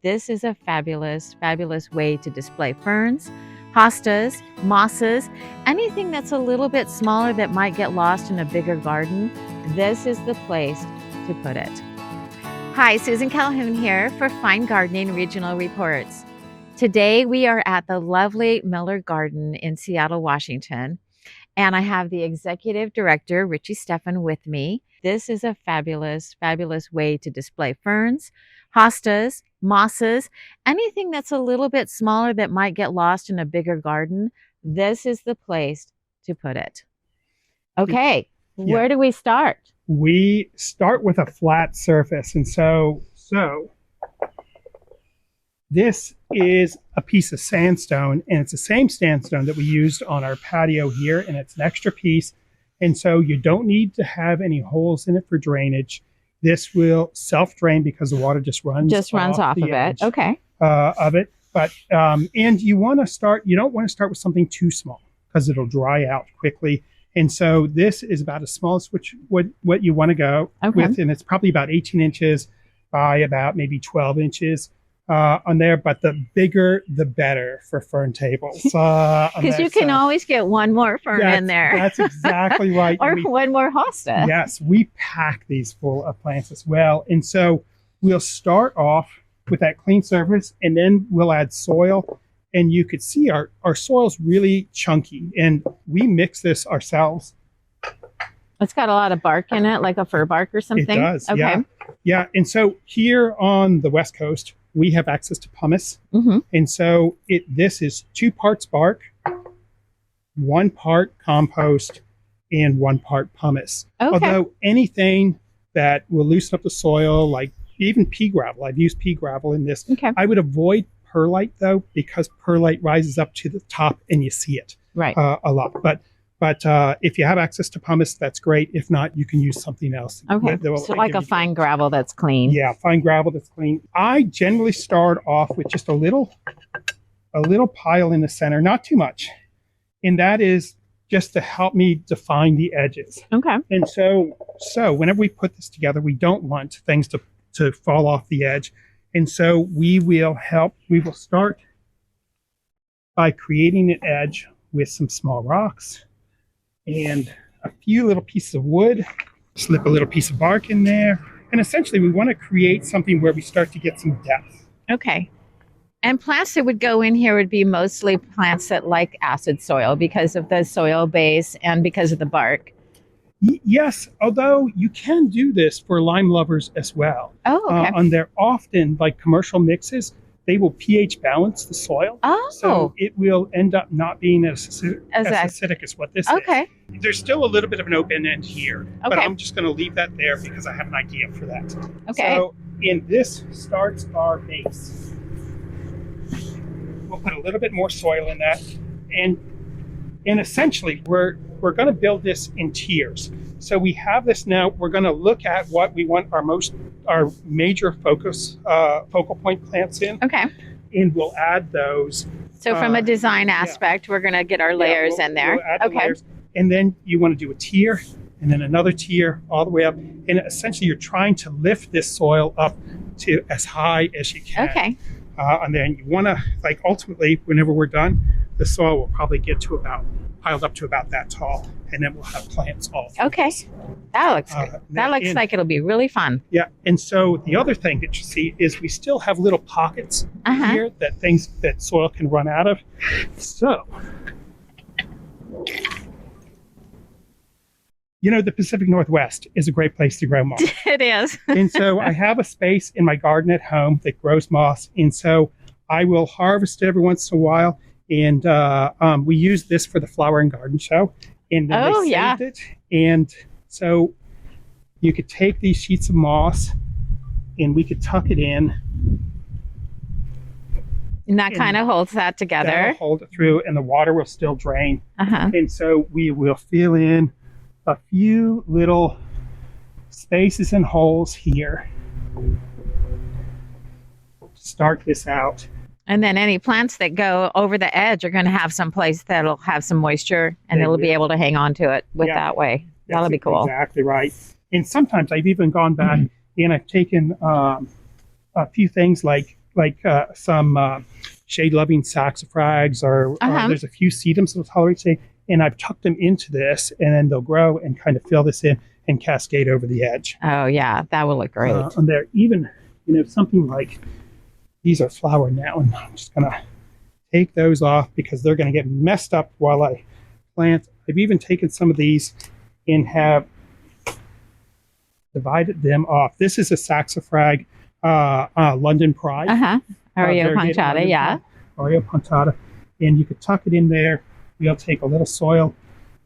This is a fabulous, fabulous way to display ferns, hostas, mosses, anything that's a little bit smaller that might get lost in a bigger garden. This is the place to put it. Hi, Susan Calhoun here for Fine Gardening Regional Reports. Today we are at the lovely Miller Garden in Seattle, Washington, and I have the Executive Director, Richie Steffen, with me. This is a fabulous, fabulous way to display ferns, hostas, mosses, anything that's a little bit smaller that might get lost in a bigger garden. This is the place to put it. Okay, where do we start? We start with a flat surface. And so this is a piece of sandstone, and it's the same sandstone that we used on our patio here, and it's an extra piece. And so you don't need to have any holes in it for drainage. This will self-drain because the water just runs off of it. Okay. Of it. But and you don't want to start with something too small because it'll dry out quickly. And so this is about as small as what you want to go with, and it's probably about 18 inches by about maybe 12 inches on there. But the bigger, the better for fern tables. Because you can always get one more fern in there. That's exactly right. Or one more hosta. Yes, we pack these full of plants as well. And so we'll start off with that clean surface, and then we'll add soil. And you could see our soil's really chunky, and we mix this ourselves. It's got a lot of bark in it, like a fir bark or something. It does, okay. Yeah. And so here on the West Coast, we have access to pumice. Mm-hmm. And so this is 2 parts bark, 1 part compost, and 1 part pumice. Okay. Although anything that will loosen up the soil, like even pea gravel, I've used pea gravel in this. Okay. I would avoid perlite though, because perlite rises up to the top and you see it a lot. But if you have access to pumice, that's great. If not, you can use something else. Okay, so like a fine gravel that's clean. Yeah, fine gravel that's clean. I generally start off with just a little pile in the center, not too much. And that is just to help me define the edges. Okay. And so whenever we put this together, we don't want things to fall off the edge. And so we will start by creating an edge with some small rocks and a few little pieces of wood, slip a little piece of bark in there. And essentially we want to create something where we start to get some depth. Okay. And plants that would go in here would be mostly plants that like acid soil because of the soil base and because of the bark. Yes, although you can do this for lime lovers as well. Oh, okay. And they're often, like commercial mixes, they will pH balance the soil. Oh. So it will end up not being as acidic as what this is. There's still a little bit of an open end here, but I'm just going to leave that there because I have an idea for that. Okay. So this starts our base. We'll put a little bit more soil in that. And essentially, we're going to build this in tiers. So we have this now. We're going to look at what we want our major focal point plants in. Okay. And we'll add those. So from a design aspect, we're going to get our layers in there. We'll add the layers. And then you want to do a tier, and then another tier all the way up. And essentially, you're trying to lift this soil up to as high as you can. Okay. And then you want to, ultimately, whenever we're done, the soil will probably get piled up to about that tall, and then we'll have plants all through. Okay. This. That looks good. That looks like it'll be really fun. Yeah. And so the other thing that you see is we still have little pockets here that soil can run out of. So, the Pacific Northwest is a great place to grow moss. It is. And so I have a space in my garden at home that grows moss. And so I will harvest it every once in a while. And we used this for the Flower and Garden Show. And then they saved it. And so you could take these sheets of moss and we could tuck it in. And that kind of holds that together. That'll hold it through, and the water will still drain. And so we will fill in a few little spaces and holes here. Start this out. And then any plants that go over the edge are going to have some place that'll have some moisture, and it'll be able to hang on to it that way. That'll be cool. Exactly right. And sometimes I've even gone back and I've taken a few things like some shade-loving saxifrags, or there's a few sedums that'll tolerate shade, and I've tucked them into this, and then they'll grow and kind of fill this in and cascade over the edge. Oh, yeah, that will look great. And there, even, something like these are flowering now, and I'm just going to take those off because they're going to get messed up while I plant. I've even taken some of these and have divided them off. This is a saxifrag, London Pride. Oreo punctata, yeah. Oreo punctata. And you could tuck it in there. We'll take a little soil,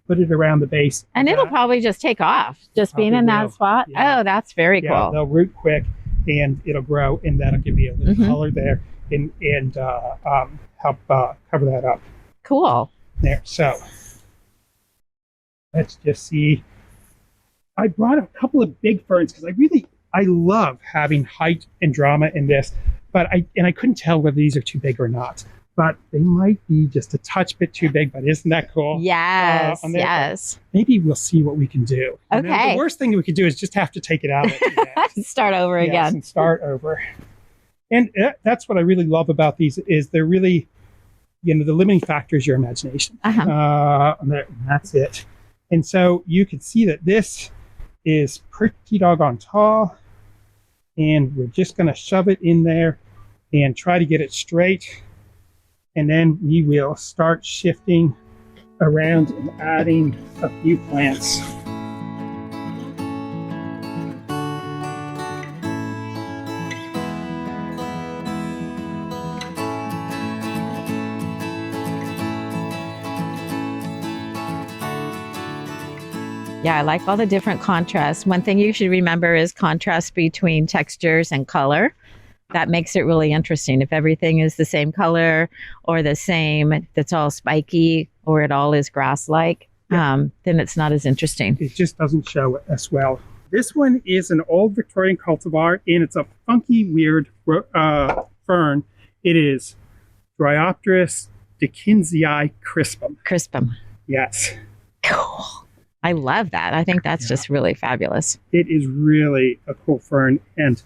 put it around the base. And it'll probably just take off, just being in that spot. Yeah. Oh, that's very cool. Yeah, they'll root quick, and it'll grow, and that'll give you a little color there, and help cover that up. Cool. There. So let's just see. I brought a couple of big ferns because I love having height and drama in this, but I couldn't tell whether these are too big or not. But they might be just a touch bit too big, but isn't that cool? Yes, yes. Maybe we'll see what we can do. Okay. The worst thing we could do is just have to take it out. Start over again. And start over. And that's what I really love about these is they're really, the limiting factor is your imagination. And that's it. And so you can see that this is pretty doggone tall. And we're just going to shove it in there and try to get it straight. And then we will start shifting around and adding a few plants. Yeah, I like all the different contrasts. One thing you should remember is contrast between textures and color. That makes it really interesting. If everything is the same color or the same, that's all spiky, or it all is grass-like, then it's not as interesting. It just doesn't show as well. This one is an old Victorian cultivar, and it's a funky, weird fern. It is Dryopteris Dickinsii crispum. Crispum. Yes. Cool. I love that. I think that's just really fabulous. It is really a cool fern, and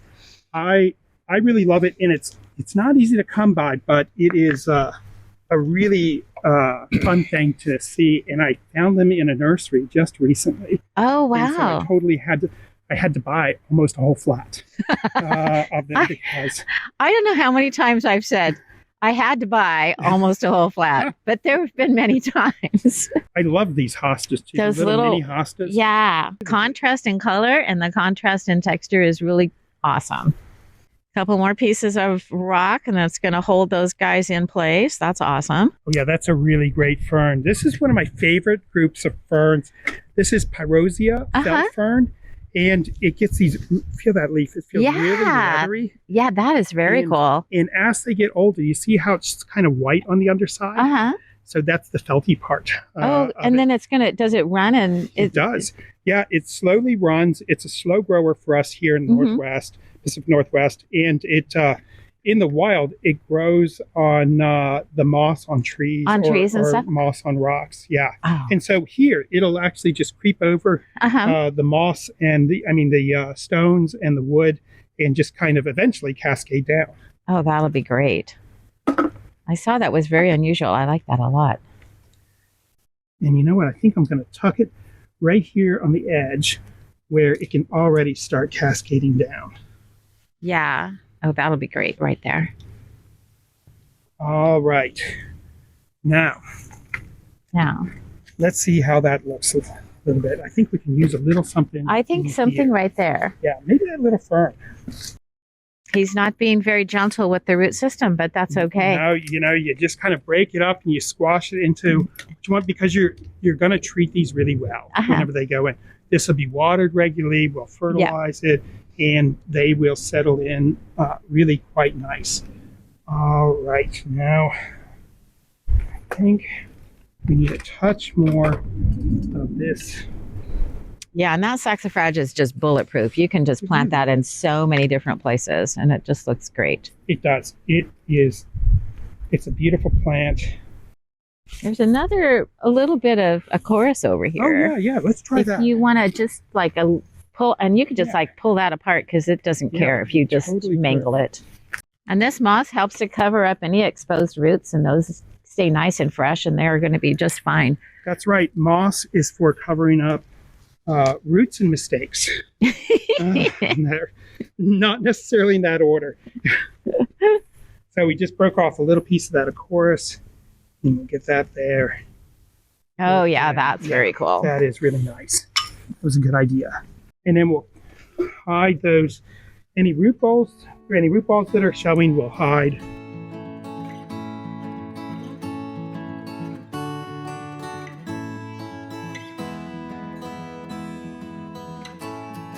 I really love it, and it's not easy to come by, but it is a really fun thing to see. And I found them in a nursery just recently. Oh wow! And so I totally had to buy almost a whole flat of them because I don't know how many times I've said I had to buy almost a whole flat, but there have been many times. I love these hostas too. Those little mini hostas. Yeah, contrast in color and the contrast in texture is really awesome. Couple more pieces of rock, and that's going to hold those guys in place. That's awesome. Oh yeah, that's a really great fern. This is one of my favorite groups of ferns. This is Pyrosia felt fern, and it gets these. Feel that leaf? It feels really leathery. Yeah, that is very cool. And as they get older, you see how it's kind of white on the underside. So that's the felty part. And then it's gonna. Does it run? And it does. Yeah, it slowly runs. It's a slow grower for us here in the Northwest. Pacific Northwest, and it in the wild it grows on the moss on trees, and stuff, moss on rocks. And so here it'll actually just creep over the moss and the stones and the wood, and just kind of eventually cascade down. Oh, that'll be great. I saw that was very unusual. I like that a lot. And you know what? I think I'm going to tuck it right here on the edge where it can already start cascading down. Yeah. Oh, that'll be great right there. All right. Now, let's see how that looks a little bit. I think we can use a little something. I think something right there. Yeah, maybe that little fern. He's not being very gentle with the root system, but that's okay. No, you just kind of break it up and you squash it into what you want, because you're going to treat these really well whenever they go in. This will be watered regularly. We'll fertilize it, and they will settle in really quite nice. All right, now I think we need a touch more of this. Yeah, and that saxifrage is just bulletproof. You can just plant that in so many different places, and it just looks great. It does. It's a beautiful plant. There's a little bit of a chorus over here. Oh, yeah. Let's try that. If you want to just pull, and you can just pull that apart, because it doesn't care if you just mangle it. And this moss helps to cover up any exposed roots, and those stay nice and fresh, and they're going to be just fine. That's right. Moss is for covering up roots and mistakes. They're not necessarily in that order. So we just broke off a little piece of that chorus, and we'll get that there. Oh, yeah, that's very cool. That is really nice. That was a good idea. And then we'll hide those, any root balls that are showing, we'll hide.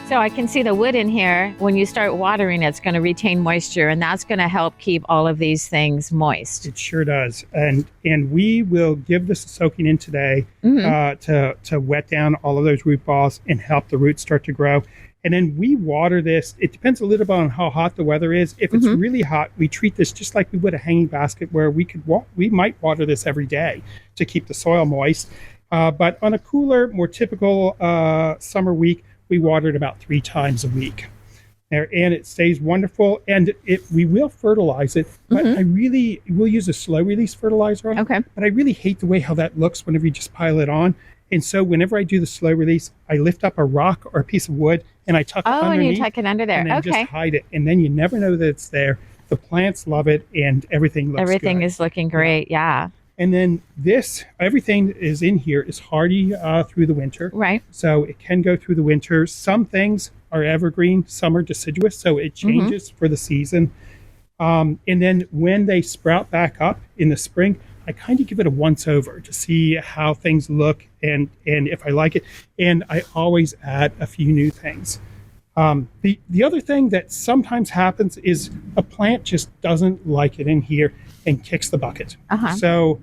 So I can see the wood in here. When you start watering, it's going to retain moisture, and that's going to help keep all of these things moist. It sure does. And we will give this a soaking in today to wet down all of those root balls and help the roots start to grow. And then we water this. It depends a little bit on how hot the weather is. If it's really hot, we treat this just like we would a hanging basket, where we might water this every day to keep the soil moist. But on a cooler, more typical summer week, we water it about 3 times a week. And it stays wonderful. And we will fertilize it, but we'll use a slow release fertilizer on it. Okay. But I really hate the way how that looks whenever you just pile it on. And so whenever I do the slow release, I lift up a rock or a piece of wood and I tuck it underneath. Oh, and you tuck it under there. And then just hide it. And then you never know that it's there. The plants love it, and everything looks Everything good. is looking great, yeah. And then everything that is in here is hardy through the winter. Right. So it can go through the winter. Some things are evergreen, some are deciduous, so it changes for the season. And then when they sprout back up in the spring, I kind of give it a once over to see how things look and if I like it. And I always add a few new things. The other thing that sometimes happens is a plant just doesn't like it in here and kicks the bucket. So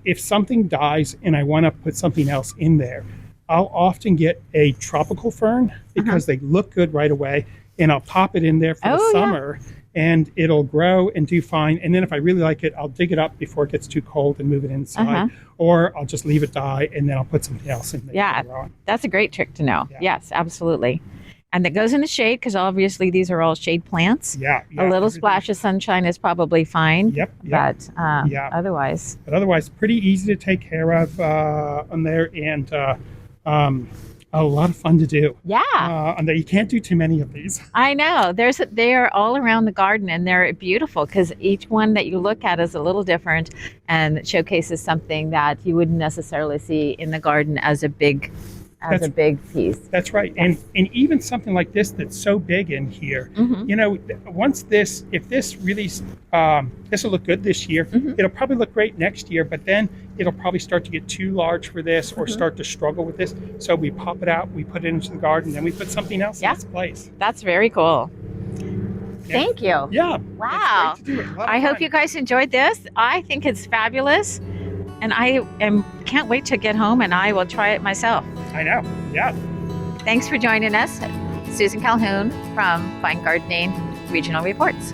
if something dies and I want to put something else in there, I'll often get a tropical fern because they look good right away, and I'll pop it in there for the summer, and it'll grow and do fine. And then if I really like it, I'll dig it up before it gets too cold and move it inside, or I'll just leave it die and then I'll put something else in there. Yeah, that's a great trick to know. Yeah. Yes, absolutely. And that goes in the shade, because obviously these are all shade plants. Yeah. A little splash of sunshine is probably fine. Yep. But otherwise. Pretty easy to take care of on there, and a lot of fun to do. Yeah. And you can't do too many of these. I know. They are all around the garden, and they're beautiful because each one that you look at is a little different and showcases something that you wouldn't necessarily see in the garden as a big piece. That's right. And even something like this that's so big in here, if this really, this will look good this year, it'll probably look great next year, but then it'll probably start to get too large for this or start to struggle with this. So we pop it out, we put it into the garden, then we put something else in its place. That's very cool. Yeah. Thank you. Yeah. Wow. It's great to do it. I hope you guys enjoyed this. I think it's fabulous. And I can't wait to get home, and I will try it myself. I know. Yeah. Thanks for joining us. Susan Calhoun from Fine Gardening Regional Reports.